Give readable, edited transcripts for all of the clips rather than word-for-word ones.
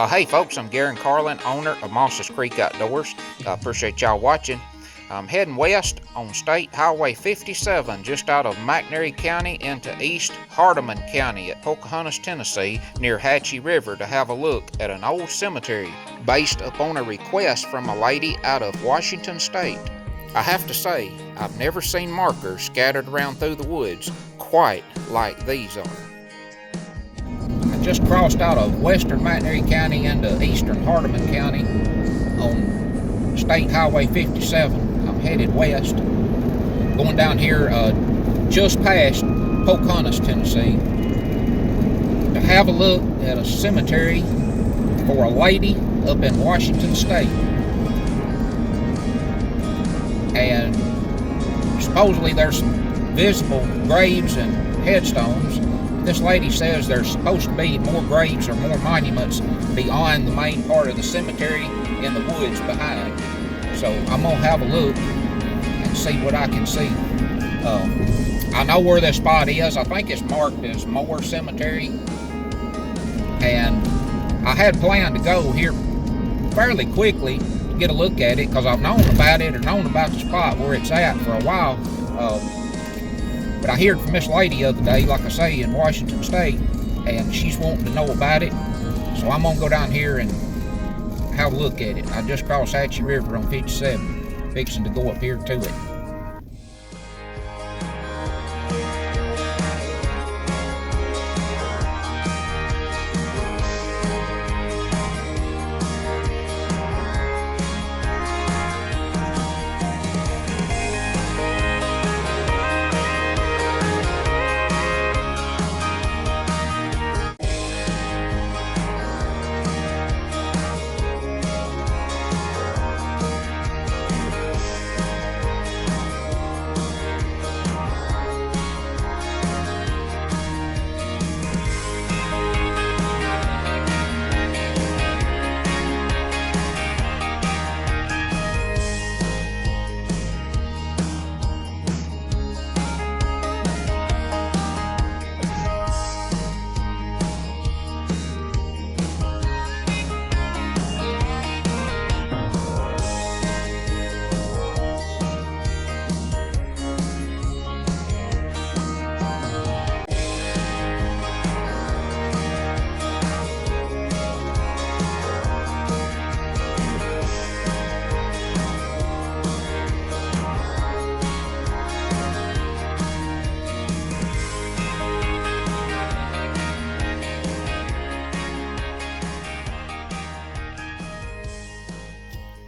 Hey folks, I'm Garen Carlin, owner of Mosses Creek Outdoors. I appreciate y'all watching. I'm heading west on State Highway 57 just out of McNairy County into East Hardeman County at Pocahontas, Tennessee near Hatchie River to have a look at an old cemetery based upon a request from a lady out of Washington State. I have to say, I've never seen markers scattered around through the woods quite like these are. I just crossed out of western McNairy County into eastern Hardeman County on State Highway 57. I'm headed west, going down here just past Pocahontas, Tennessee, to have a look at a cemetery for a lady up in Washington State. And supposedly there's some visible graves and headstones. This lady says there's supposed to be more graves or more monuments beyond the main part of the cemetery in the woods behind. So I'm gonna have a look and see what I can see. I know where this spot is. I think it's marked as Moore Cemetery. And I had planned to go here fairly quickly to get a look at it because I've known about it or known about the spot where it's at for a while. But I heard from this lady the other day, like I say, in Washington State, and she's wanting to know about it. So I'm gonna go down here and have a look at it. I just crossed Hatchie River on 57, fixing to go up here to it.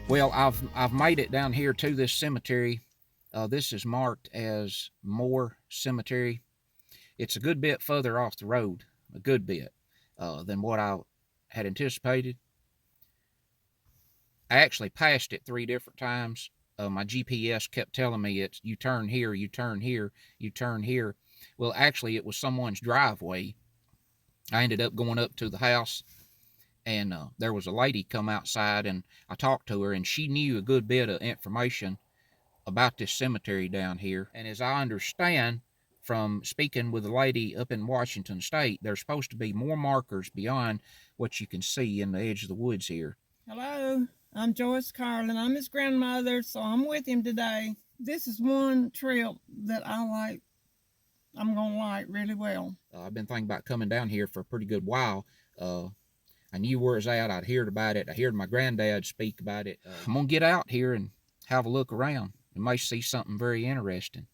Well, I've made it down here to this cemetery. This is marked as Moore Cemetery. It's a good bit further off the road, a good bit, than what I had anticipated. I actually passed it 3 different times. My GPS kept telling me it's you turn here, you turn here, you turn here. Well, actually, it was someone's driveway. I ended up going up to the house, and there was a lady come outside, and I talked to her, and she knew a good bit of information about this cemetery down here. And as I understand from speaking with a lady up in Washington State, there's supposed to be more markers beyond what you can see in the edge of the woods here. Hello, I'm Joyce Carlin. I'm his grandmother, so I'm with him today. This is one trip that I'm gonna like really well. I've been thinking about coming down here for a pretty good while. I knew where it's at. I'd heard about it. I heard my granddad speak about it. I'm going to get out here and have a look around. You may see something very interesting.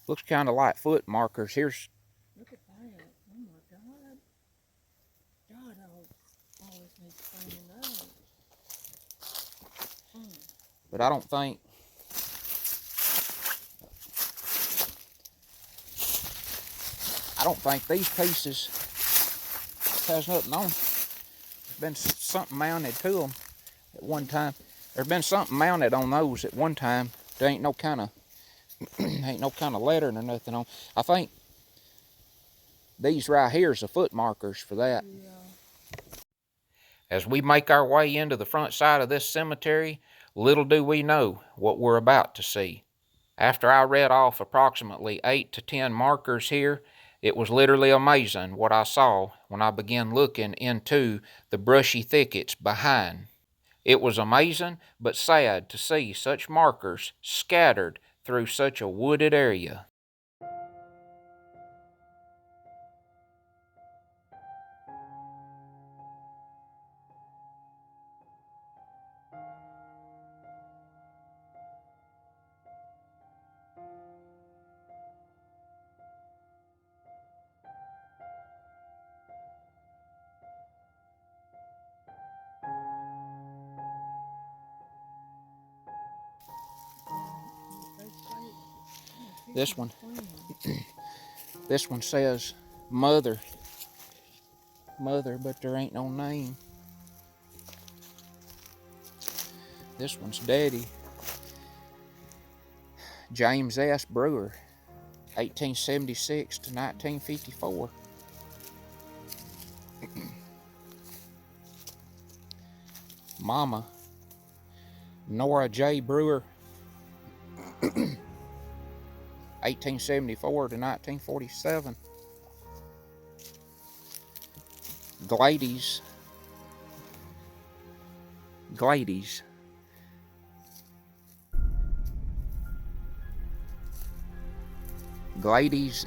Looks kind of like foot markers. Here's... Look at that. Oh my God. God, I always need to clean up. But I don't think... these pieces has nothing on. There's been something mounted to them at one time. There's been something mounted on those at one time. There ain't no kind of Ain't no kind of lettering or nothing on. I think these right here is the foot markers for that. Yeah. As we make our way into the front side of this cemetery, little do we know what we're about to see. After I read off approximately 8 to 10 markers here, it was literally amazing what I saw when I began looking into the brushy thickets behind. It was amazing but sad to see such markers scattered through such a wooded area. This one says mother, but there ain't no name. This one's daddy, James S. Brewer, 1876 to 1954. Mama, Nora J. Brewer, 1874 to 1947. Gladys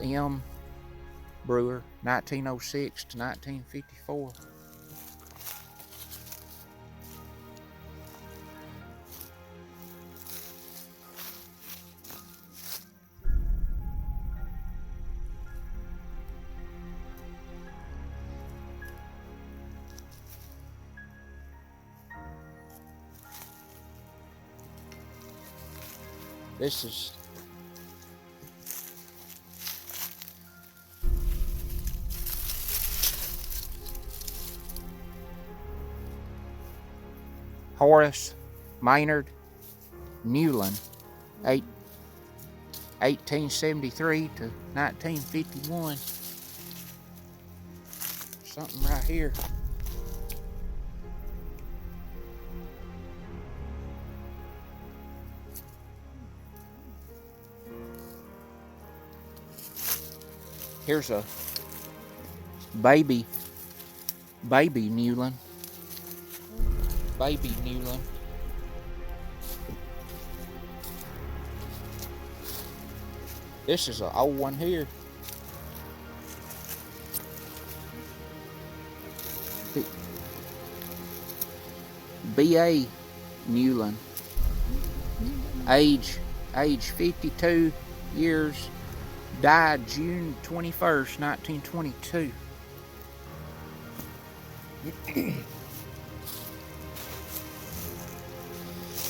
M. Brewer, 1906 to 1954. This is Horace Maynard Newland, 1873 to 1951. Something right here. Here's a baby Newland. Baby Newland. This is an old one here. B.A. Newland. Age 52 years. Died June 21st, 1922.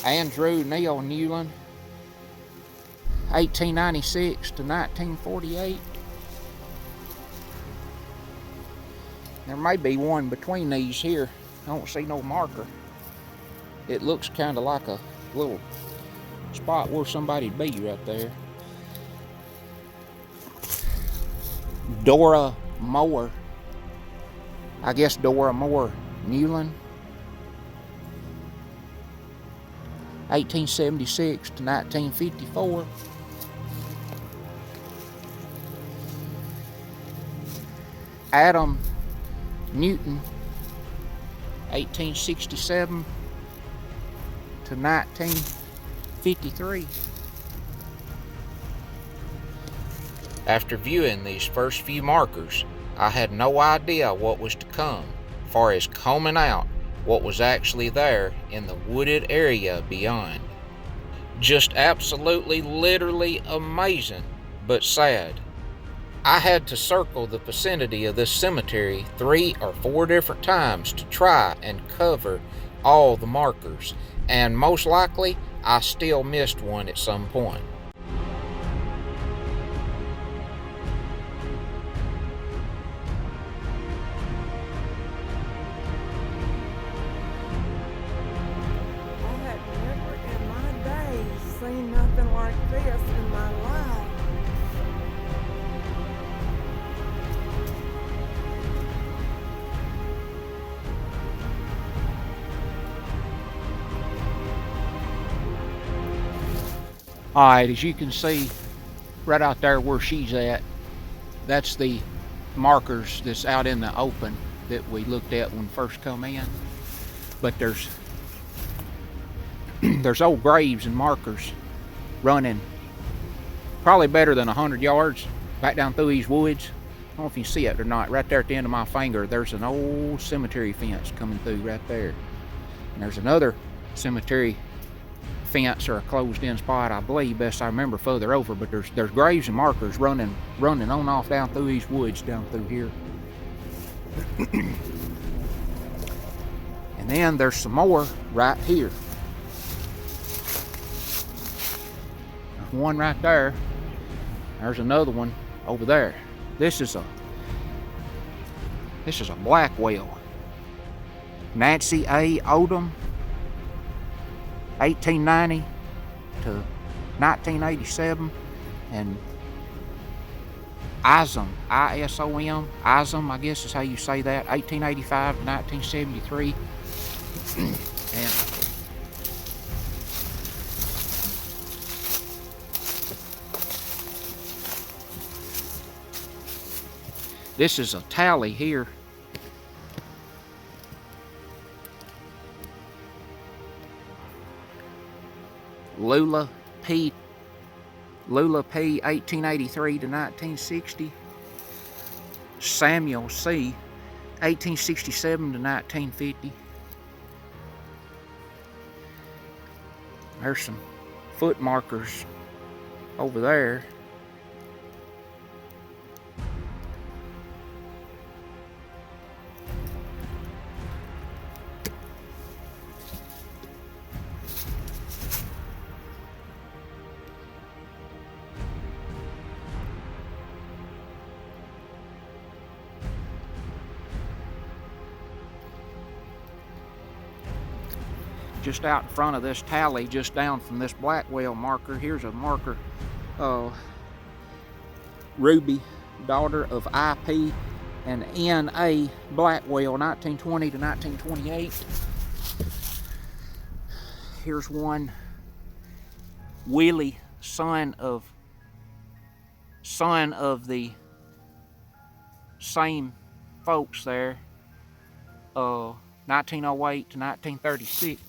Andrew Neil Newland, 1896 to 1948. There may be one between these here. I don't see no marker. It looks kind of like a little spot where somebody'd be right there. Dora Moore. I guess Dora Moore Newland. 1876 to 1954. Adam Newton, 1867 to 1953. After viewing these first few markers, I had no idea what was to come, far as combing out what was actually there in the wooded area beyond. Just absolutely, literally amazing, but sad. I had to circle the vicinity of this cemetery 3 or 4 different times to try and cover all the markers, and most likely I still missed one at some point. Nothing like like this in my life. All right, as you can see right out there where she's at, that's the markers that's out in the open that we looked at when we first come in. But there's old graves and markers running probably better than 100 yards back down through these woods. I don't know if you can see it or not. Right there at the end of my finger, there's an old cemetery fence coming through right there. And there's another cemetery fence or a closed-in spot, I believe, best I remember, further over. But there's graves and markers running on off down through these woods down through here. And then there's some more right here. There's one right there. There's another one over there. This is a Blackwell. Nancy A. Odom, 1890 to 1987, and Isom, I-S-O-M, Isom, I guess is how you say that, 1885 to 1973. And this is a tally here. Lula P, 1883 to 1960. Samuel C, 1867 to 1950. There's some foot markers over there. Just out in front of this tally, just down from this Blackwell marker, here's a marker. Ruby, daughter of I.P. and N.A. Blackwell, 1920 to 1928. Here's one. Willie, son of the same folks there. 1908 to 1936.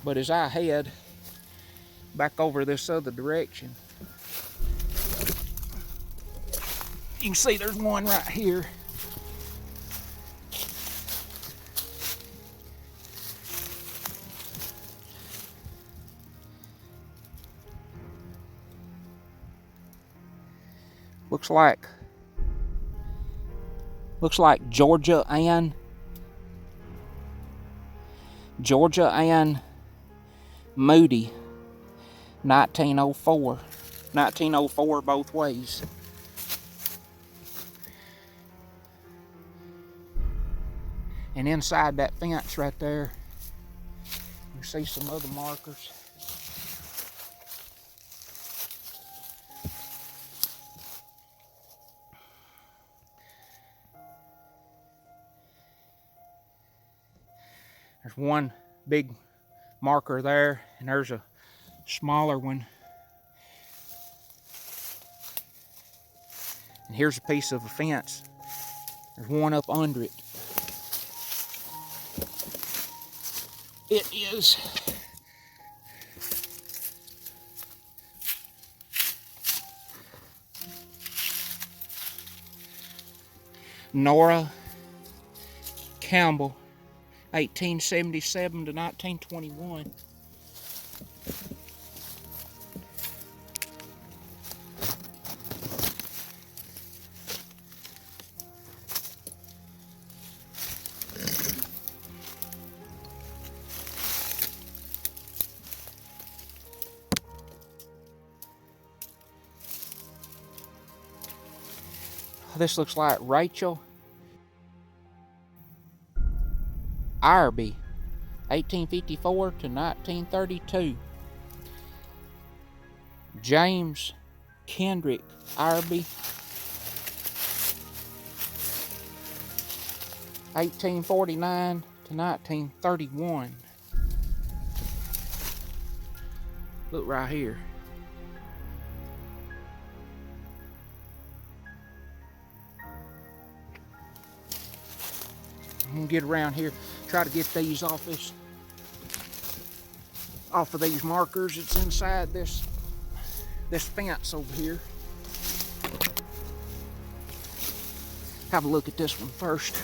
But as I head back over this other direction, you can see there's one right here. Looks like Georgia Ann Moody, 1904. 1904 both ways. And inside that fence right there, you see some other markers. There's one big marker there, and there's a smaller one. And here's a piece of a fence. There's one up under it. It is Nora Campbell, 1877 to 1921. This looks like Rachel Irby, 1854 to 1932. James Kendrick Irby, 1849 to 1931. Look right here. I'm gonna get around here, try to get these off of these markers. It's inside this fence over here. Have a look at this one first.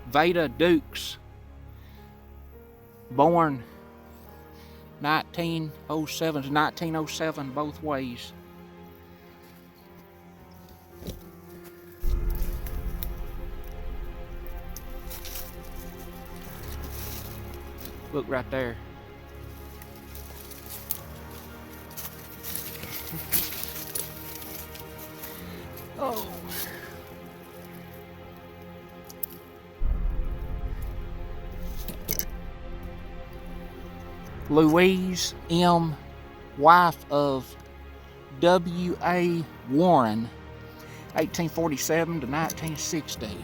Veda Dukes, born 1907 to 1907 both ways. Look right there. Oh. Louise M., wife of W.A. Warren, 1847 to 1916.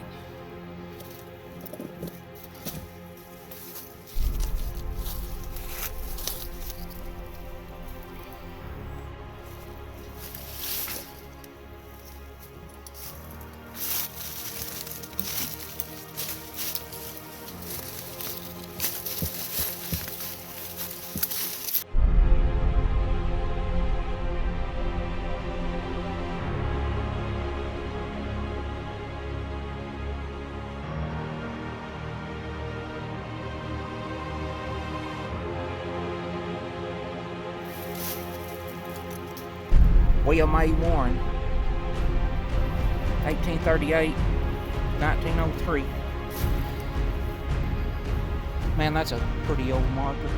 William A. Warren, 1838, 1903. Man, that's a pretty old marker.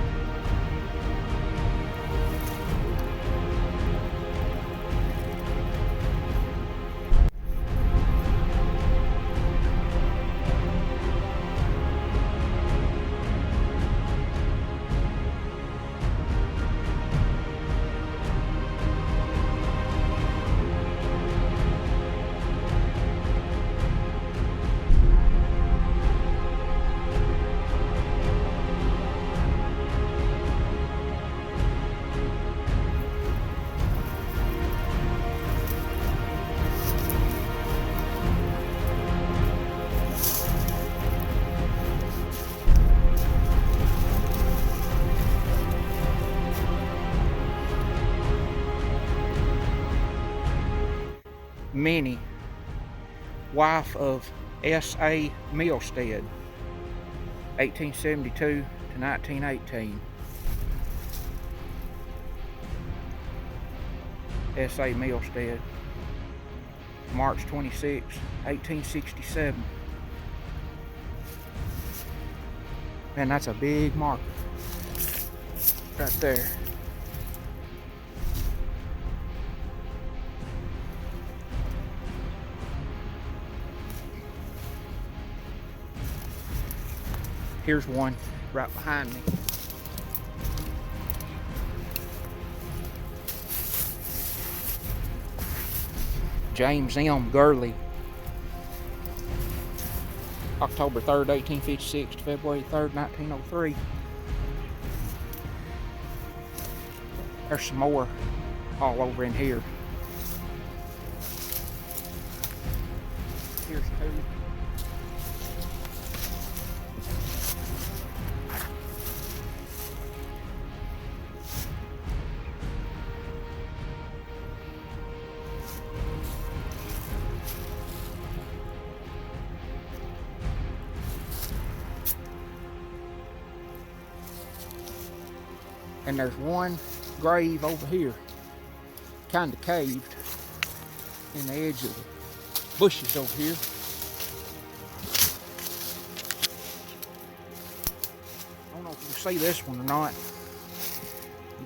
Minnie, wife of S.A. Milstead, 1872 to 1918. S.A. Milstead, March 26, 1867. Man, that's a big marker right there. Here's one right behind me. James M. Gurley, October 3rd, 1856 to February 3rd, 1903. There's some more all over in here. Here's two. And there's one grave over here, kind of caved in the edge of bushes over here. I don't know if you can see this one or not.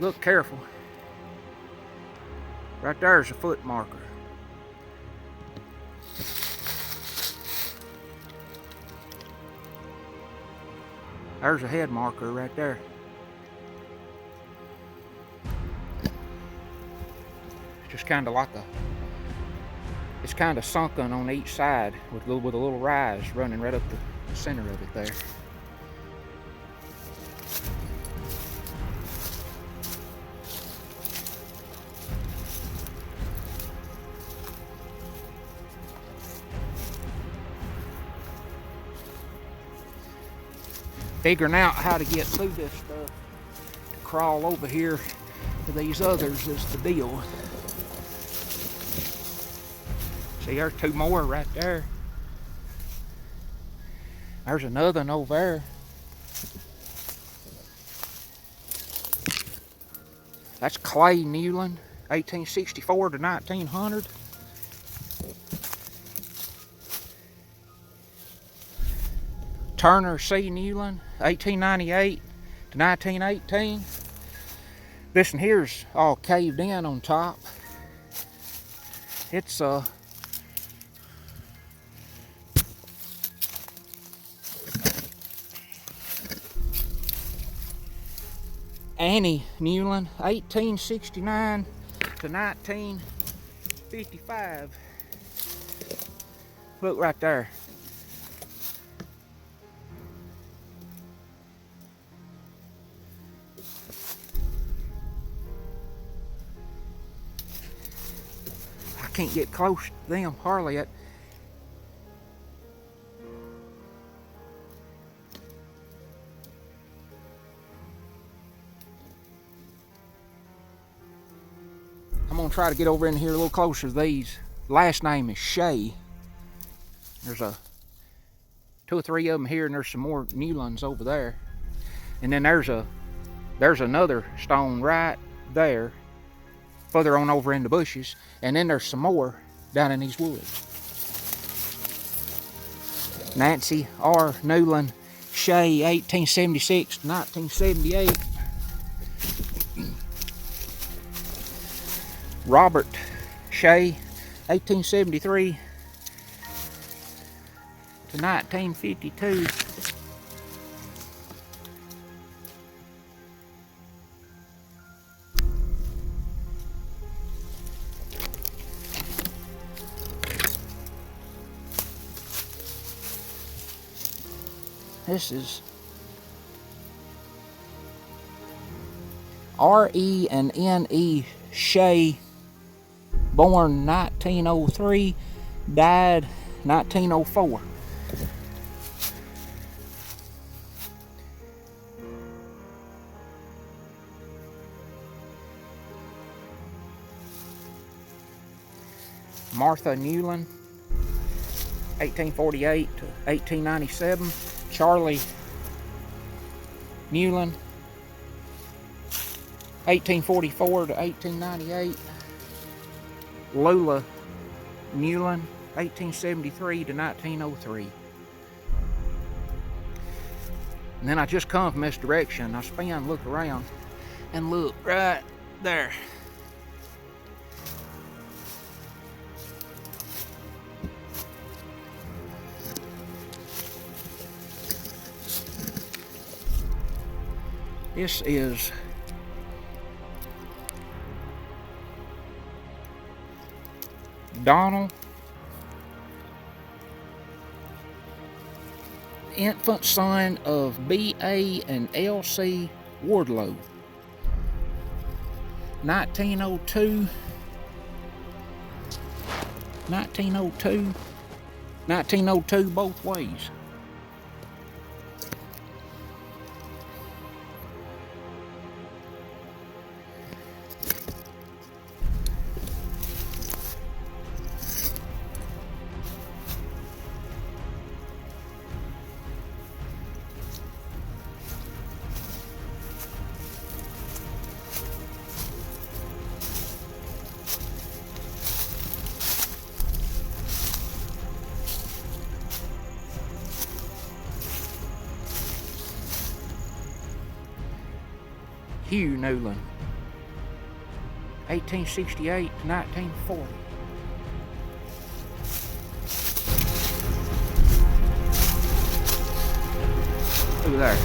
Look careful. Right there's a foot marker. There's a head marker right there. It's just kind of like it's kind of sunken on each side with a little rise running right up the center of it there. Figuring out how to get through this stuff, to crawl over here to these others is the deal. See, there's two more right there. There's another one over there. That's Clay Newland, 1864 to 1900. Turner C. Newland, 1898 to 1918. This one here's all caved in on top. It's Annie Newland, 1869 to 1955. Look right there. I can't get close to them hardly yet. I'm gonna try to get over in here a little closer to these. Last name is Shea. There's two or three of them here, and there's some more Newlands over there. And then there's another stone right there, further on over in the bushes. And then there's some more down in these woods. Nancy R. Newland Shea, 1876 to 1978. Robert Shea, 1873 to 1952. This is R.E. and N.E. Shea, born 1903, died 1904. Martha Newland, 1848 to 1897. Charlie Newland, 1844 to 1898. Lola Newland, 1873 to 1903. And then I just come from this direction. I spin, look around, and look right there. This is Donald, infant son of B.A. and L.C. Wardlow, 1902, 1902 both ways. Hugh Newland, 1868 to 1940. Look there.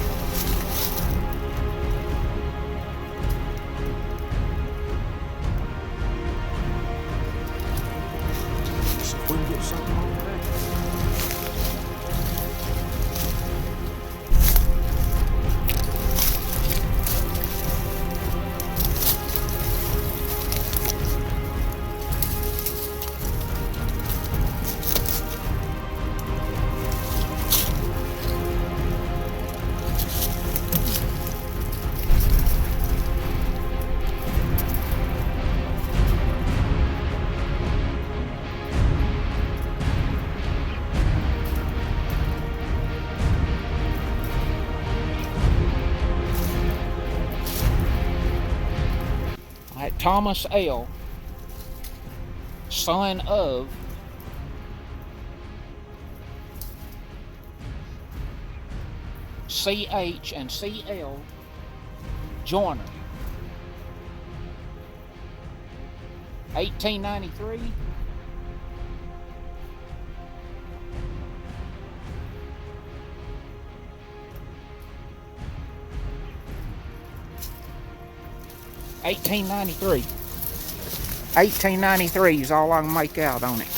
Let's see if we can get something on today. Thomas L., son of C.H. and C.L. Joyner, 1893 1893. 1893 is all I can make out on it.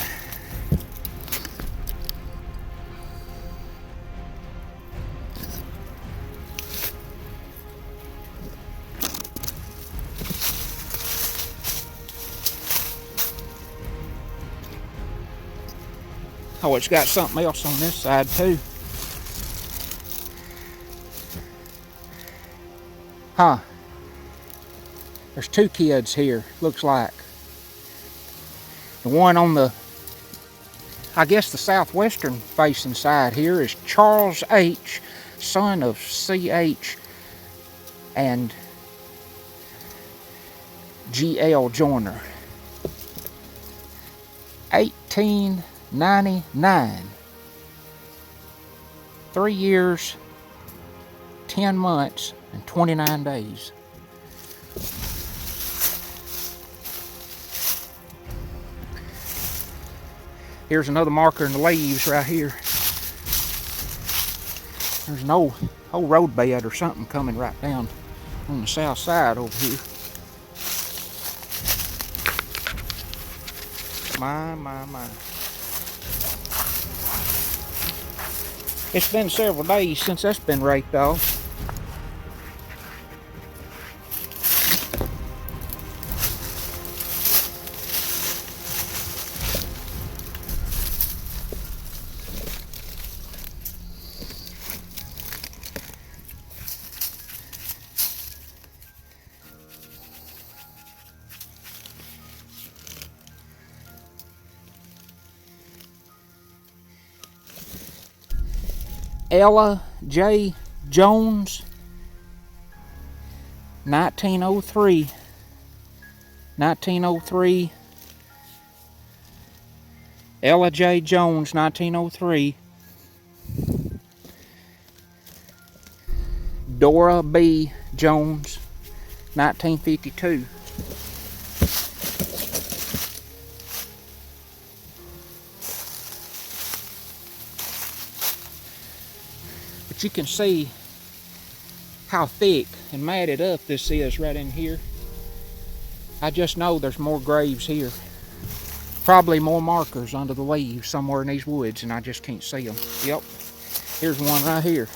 Oh, it's got something else on this side too. Huh. There's two kids here, looks like. The one on the, I guess the southwestern facing side here is Charles H., son of C.H. and G.L. Joyner. 1899. 3 years, 10 months, and 29 days. Here's another marker in the leaves right here. There's an old road bed or something coming right down on the south side over here. My. It's been several days since that's been raked off. Ella J. Jones, 1903. 1903. Ella J. Jones, 1903. Dora B. Jones, 1952. But you can see how thick and matted up this is right in here. I just know there's more graves here. Probably more markers under the leaves somewhere in these woods, and I just can't see them. Yep, here's one right here.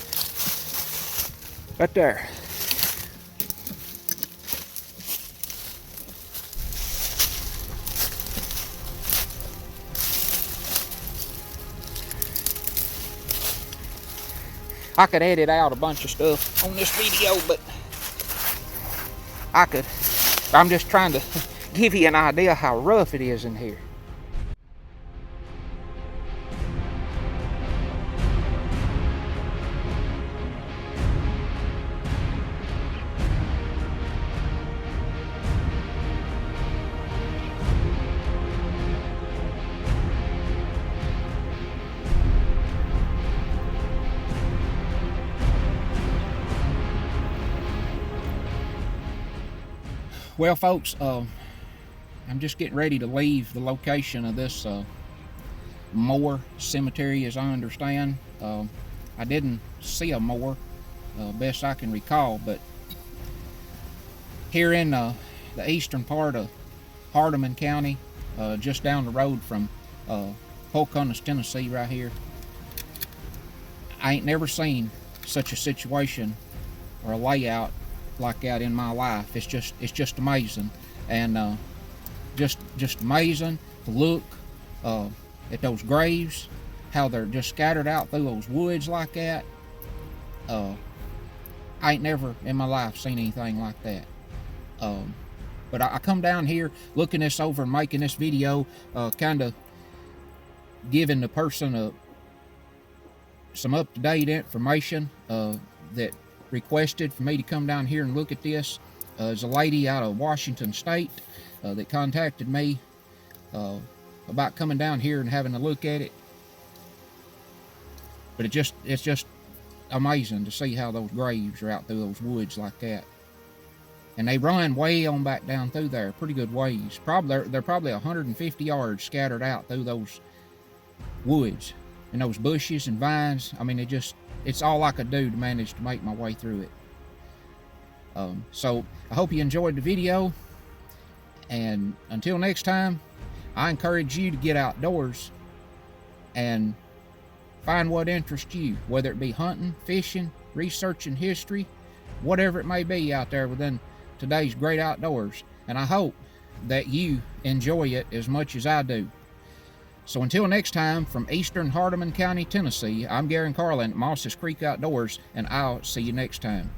Right there. I could edit out a bunch of stuff on this video, but I'm just trying to give you an idea how rough it is in here. Well, folks, I'm just getting ready to leave the location of this Moore Cemetery, as I understand. I didn't see a Moore, best I can recall, but here in the eastern part of Hardeman County, just down the road from Pocahontas, Tennessee, right here, I ain't never seen such a situation or a layout like that in my life. It's just amazing, and just amazing to look at those graves, how they're just scattered out through those woods like that. I ain't never in my life seen anything like that. But I come down here looking this over and making this video, kind of giving the person some up-to-date information that requested for me to come down here and look at this. There's a lady out of Washington State that contacted me about coming down here and having a look at it. But it's just amazing to see how those graves are out through those woods like that. And they run way on back down through there, pretty good ways. They're probably 150 yards scattered out through those woods and those bushes and vines. I mean, it's all I could do to manage to make my way through it. So I hope you enjoyed the video, and until next time, I encourage you to get outdoors and find what interests you, whether it be hunting, fishing, researching history, whatever it may be out there within today's great outdoors. And I hope that you enjoy it as much as I do. So until next time, from eastern Hardeman County, Tennessee, I'm Gary Carlin at Moss's Creek Outdoors, and I'll see you next time.